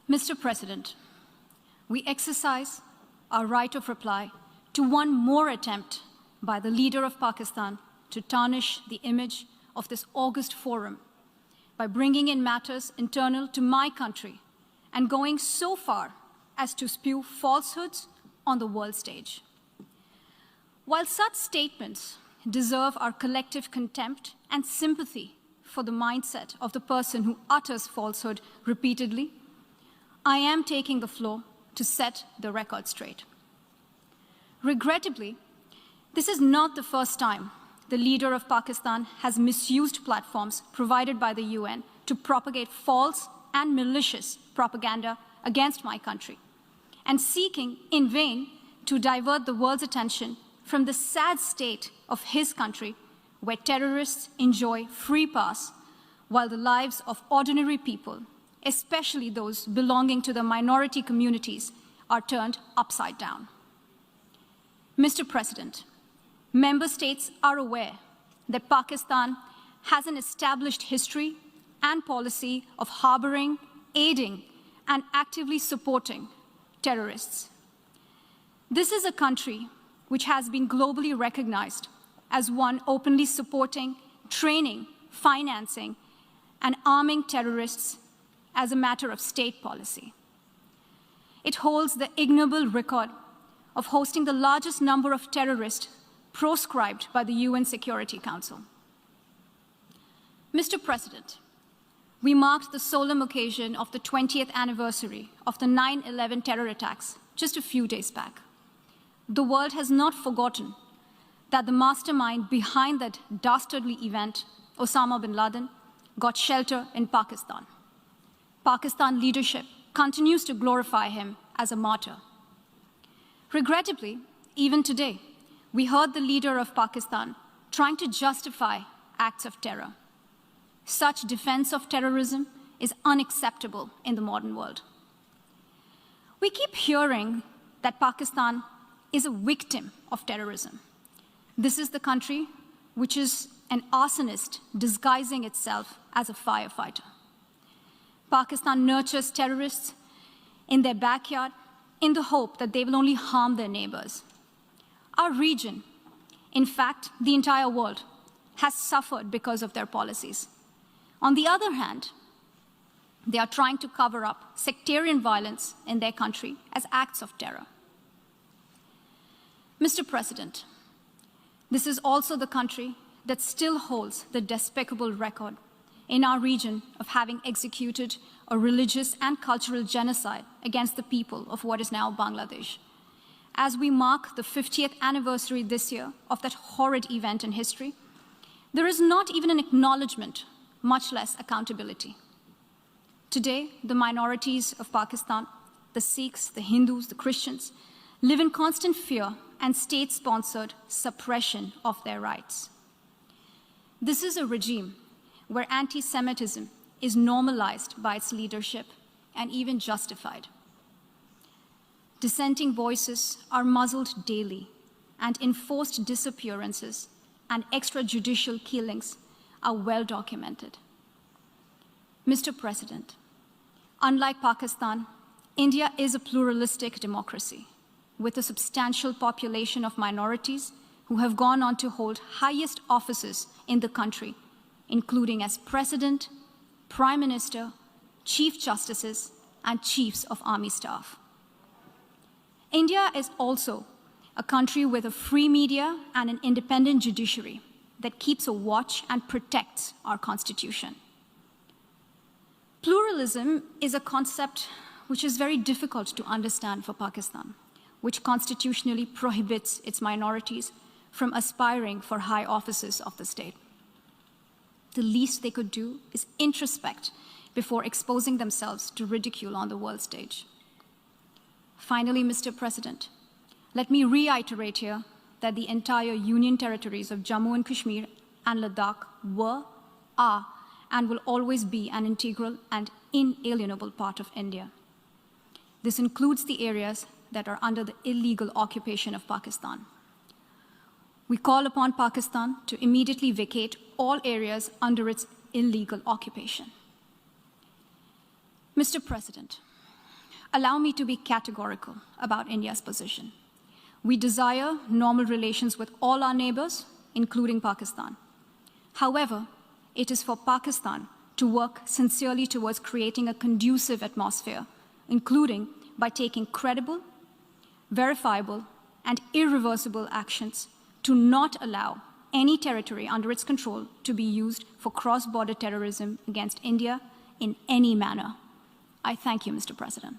Mr. President, we exercise our right of reply to one more attempt by the leader of Pakistan to tarnish the image of this august forum by bringing in matters internal to my country and going so far as to spew falsehoods on the world stage. While such statements deserve our collective contempt and sympathy for the mindset of the person who utters falsehood repeatedly, I am taking the floor to set the record straight. Regrettably, this is not the first time the leader of Pakistan has misused platforms provided by the UN to propagate false and malicious propaganda against my country, and seeking in vain to divert the world's attention from the sad state of his country, where terrorists enjoy free pass while the lives of ordinary people, especially those belonging to the minority communities, are turned upside down. Mr. President, member states are aware that Pakistan has an established history and policy of harboring, aiding, and actively supporting terrorists. This is a country which has been globally recognized as one openly supporting, training, financing, and arming terrorists as a matter of state policy. It holds the ignoble record of hosting the largest number of terrorists proscribed by the UN Security Council. Mr. President, we marked the solemn occasion of the 20th anniversary of the 9/11 terror attacks just a few days back. The world has not forgotten that the mastermind behind that dastardly event, Osama bin Laden, got shelter in Pakistan. Pakistan leadership continues to glorify him as a martyr. Regrettably, even today, we heard the leader of Pakistan trying to justify acts of terror. Such defense of terrorism is unacceptable in the modern world. We keep hearing that Pakistan is a victim of terrorism. This is the country which is an arsonist disguising itself as a firefighter. Pakistan nurtures terrorists in their backyard in the hope that they will only harm their neighbors. Our region, in fact, the entire world, has suffered because of their policies. On the other hand, they are trying to cover up sectarian violence in their country as acts of terror. Mr. President, this is also the country that still holds the despicable record in our region of having executed a religious and cultural genocide against the people of what is now Bangladesh. As we mark the 50th anniversary this year of that horrid event in history, there is not even an acknowledgement, much less accountability. Today, the minorities of Pakistan, the Sikhs, the Hindus, the Christians, live in constant fear and state-sponsored suppression of their rights. This is a regime where anti-Semitism is normalized by its leadership and even justified. Dissenting voices are muzzled daily, and enforced disappearances and extrajudicial killings are well documented. Mr. President, unlike Pakistan, India is a pluralistic democracy with a substantial population of minorities who have gone on to hold highest offices in the country, including as President, Prime Minister, Chief Justices, and Chiefs of Army Staff. India is also a country with a free media and an independent judiciary that keeps a watch and protects our Constitution. Pluralism is a concept which is very difficult to understand for Pakistan, which constitutionally prohibits its minorities from aspiring for high offices of the state. The least they could do is introspect before exposing themselves to ridicule on the world stage. Finally, Mr. President, let me reiterate here that the entire Union territories of Jammu and Kashmir and Ladakh were, are, and will always be an integral and inalienable part of India. This includes the areas that are under the illegal occupation of Pakistan. We call upon Pakistan to immediately vacate all areas under its illegal occupation. Mr. President, allow me to be categorical about India's position. We desire normal relations with all our neighbors, including Pakistan. However, it is for Pakistan to work sincerely towards creating a conducive atmosphere, including by taking credible, verifiable, and irreversible actions to not allow any territory under its control to be used for cross-border terrorism against India in any manner. I thank you, Mr. President.